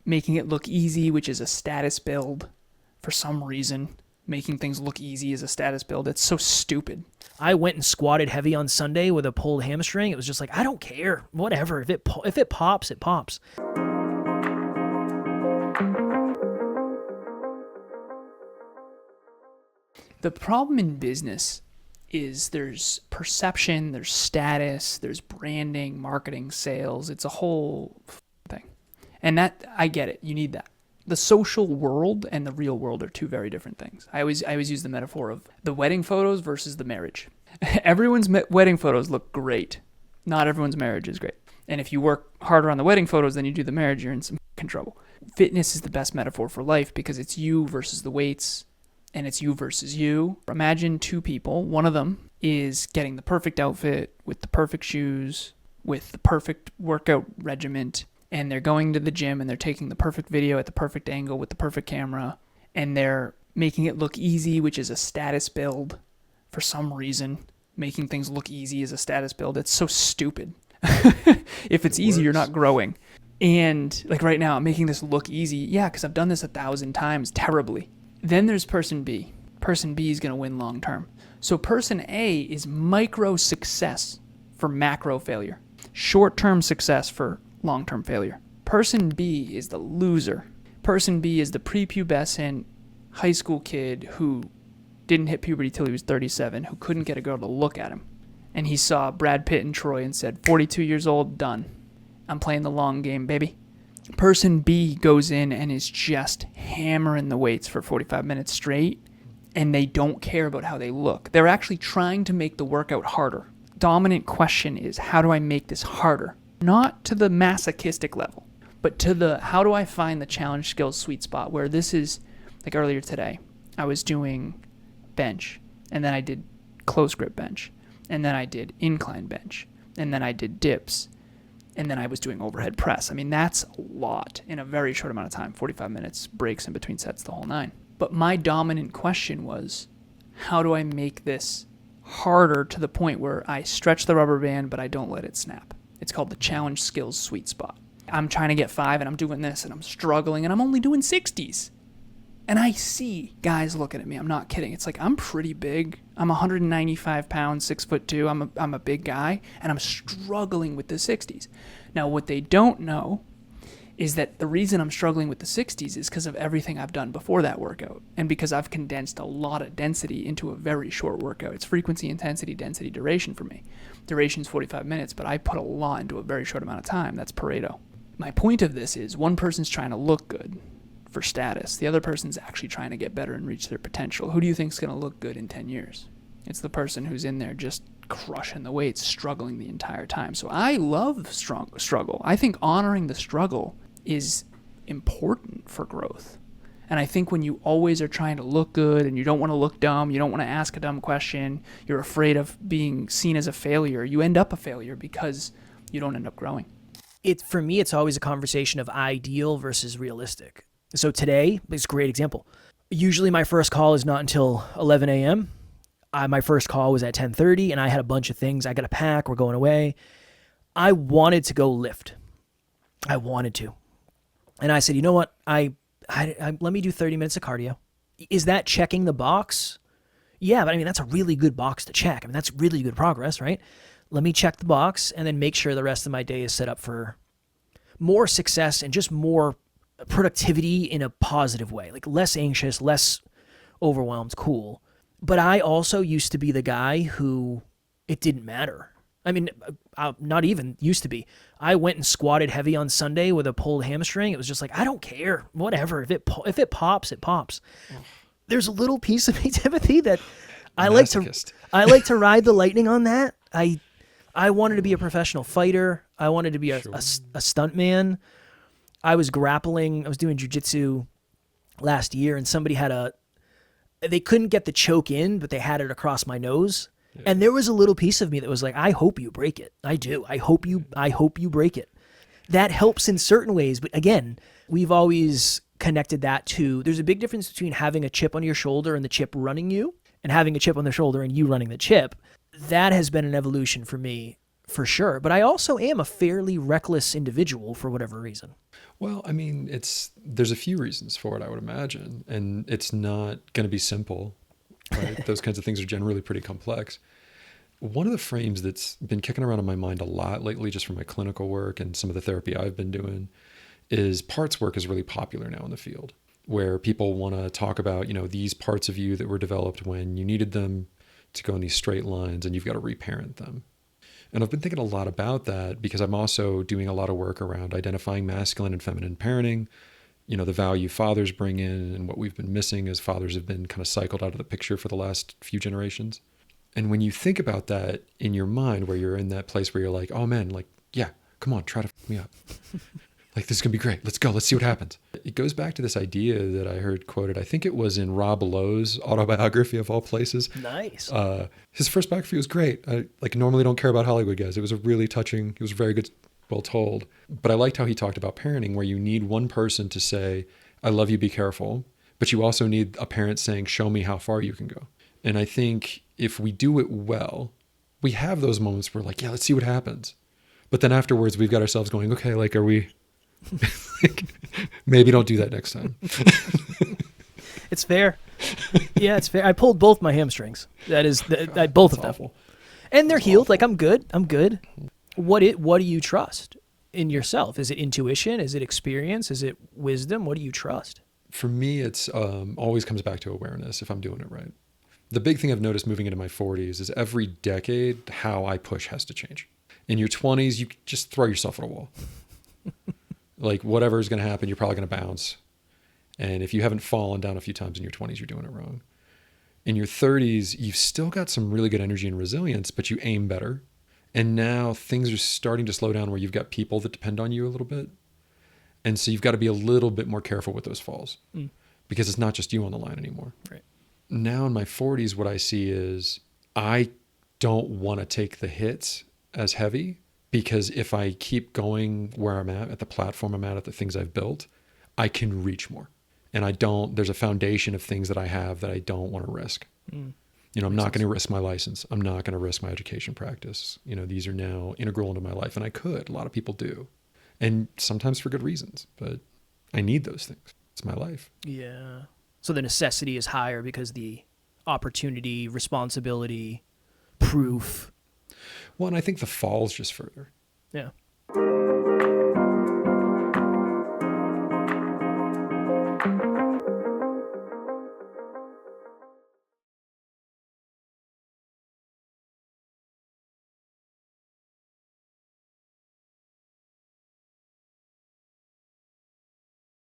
making it look easy, which is a status build for some reason. Making things look easy is a status build. It's so stupid. I went and squatted heavy on Sunday with a pulled hamstring. It was just like, I don't care. Whatever. If it pops, it pops. The problem in business is there's perception, there's status, there's branding, marketing, sales. It's a whole thing. And that, I get it. You need that. The social world and the real world are two very different things. I always use the metaphor of the wedding photos versus the marriage. Everyone's wedding photos look great. Not everyone's marriage is great. And if you work harder on the wedding photos than you do the marriage, you're in some trouble. Fitness is the best metaphor for life because it's you versus the weights, and it's you versus you. Imagine two people. One of them is getting the perfect outfit with the perfect shoes, with the perfect workout regiment, and they're going to the gym and they're taking the perfect video at the perfect angle with the perfect camera, and they're making it look easy, which is a status build for some reason. Making things look easy is a status build. It's so stupid. If it's easy, you're not growing. And like right now, I'm making this look easy. Yeah, because I've done this 1,000 times terribly. Then there's person B. Person B is going to win long term. So person A is micro success for macro failure. Short-term success for long-term failure. Person B is the loser. Person B is the prepubescent high school kid who didn't hit puberty till he was 37, who couldn't get a girl to look at him. And he saw Brad Pitt and Troy and said, 42 years old, done. I'm playing the long game, baby. Person B goes in and is just hammering the weights for 45 minutes straight, and they don't care about how they look. They're actually trying to make the workout harder. Dominant question is, how do I make this harder? Not to the masochistic level, but to the, how do I find the challenge skills sweet spot where this is, like earlier today, I was doing bench, and then I did close grip bench, and then I did incline bench, and then I did dips, and then I was doing overhead press. I mean, that's a lot in a very short amount of time, 45 minutes, breaks in between sets, the whole nine. But my dominant question was, how do I make this harder to the point where I stretch the rubber band, but I don't let it snap? It's called the challenge skills sweet spot. I'm trying to get 5 and I'm doing this and I'm struggling and I'm only doing 60s. And I see guys looking at me. I'm not kidding. It's like, I'm pretty big. I'm 195 pounds, 6'2". I'm a big guy, and I'm struggling with the 60s. Now, what they don't know is that the reason I'm struggling with the 60s is because of everything I've done before that workout, and because I've condensed a lot of density into a very short workout. It's frequency, intensity, density, duration for me. Duration's 45 minutes, but I put a lot into a very short amount of time. That's Pareto. My point of this is one person's trying to look good for status. The other person's actually trying to get better and reach their potential. Who do you think's going to look good in 10 years? It's the person who's in there just crushing the weights, struggling the entire time. So I love struggle. I think honoring the struggle is important for growth. And I think when you always are trying to look good and you don't want to look dumb, you don't want to ask a dumb question, you're afraid of being seen as a failure, you end up a failure because you don't end up growing. For me, it's always a conversation of ideal versus realistic. So today is a great example. Usually my first call is not until 11 a.m. My first call was at 10:30, and I had a bunch of things. I got to pack. We're going away. I wanted to go lift. I wanted to. And I said, you know what? I let me do 30 minutes of cardio. Is that checking the box? Yeah, but I mean, that's a really good box to check. I mean, that's really good progress, right? Let me check the box and then make sure the rest of my day is set up for more success and just more productivity in a positive way, like less anxious, less overwhelmed, cool. But I also used to be the guy who it didn't matter. I mean, not even used to be. I went and squatted heavy on Sunday with a pulled hamstring. It was just like, I don't care, whatever. If it pops, it pops. There's a little piece of me, Timothy, that I like to ride the lightning on that. I wanted to be a professional fighter. I wanted to be a stunt man. I was doing jiu-jitsu last year, and somebody they couldn't get the choke in, but they had it across my nose. Yeah. And there was a little piece of me that was like, I hope you break it. I do. I hope you break it. That helps in certain ways. But again, we've always connected that to, there's a big difference between having a chip on your shoulder and the chip running you, and having a chip on the shoulder and you running the chip. That has been an evolution for me for sure. But I also am a fairly reckless individual for whatever reason. Well, I mean, there's a few reasons for it, I would imagine. And it's not going to be simple, right? Those kinds of things are generally pretty complex. One of the frames that's been kicking around in my mind a lot lately, just from my clinical work and some of the therapy I've been doing, is parts work is really popular now in the field, where people want to talk about, these parts of you that were developed when you needed them to go in these straight lines, and you've got to reparent them. And I've been thinking a lot about that because I'm also doing a lot of work around identifying masculine and feminine parenting, the value fathers bring in and what we've been missing as fathers have been kind of cycled out of the picture for the last few generations. And when you think about that in your mind, where you're in that place where you're like, oh man, like, yeah, come on, try to fuck me up. Like, this is going to be great. Let's go. Let's see what happens. It goes back to this idea that I heard quoted. I think it was in Rob Lowe's autobiography of all places. Nice. His first biography was great. I normally don't care about Hollywood guys. It was a really touching, it was very good, well told. But I liked how he talked about parenting, where you need one person to say, I love you, be careful. But you also need a parent saying, show me how far you can go. And I think if we do it well, we have those moments where like, yeah, let's see what happens. But then afterwards, we've got ourselves going, okay, like, are we... Maybe don't do that next time. It's fair. Yeah, it's fair. I pulled both my hamstrings. Both of them. Awful. And they're healed. Like, I'm good. What do you trust in yourself? Is it intuition? Is it experience? Is it wisdom? What do you trust? For me, it's always comes back to awareness if I'm doing it right. The big thing I've noticed moving into my 40s is every decade, how I push has to change. In your 20s, you just throw yourself at a wall. Like, whatever is going to happen, you're probably going to bounce. And if you haven't fallen down a few times in your 20s, you're doing it wrong. In your 30s, you've still got some really good energy and resilience, but you aim better. And now things are starting to slow down where you've got people that depend on you a little bit. And so you've got to be a little bit more careful with those falls because it's not just you on the line anymore. Right. Now in my 40s, what I see is I don't want to take the hits as heavy, because if I keep going where I'm at the platform I'm at the things I've built, I can reach more. And there's a foundation of things that I have that I don't want to risk. I'm not going to risk my license. I'm not going to risk my education practice. These are now integral into my life, and I could. A lot of people do. And sometimes for good reasons, but I need those things. It's my life. Yeah. So the necessity is higher because the opportunity, responsibility, proof. Well, and I think the fall's just further. Yeah.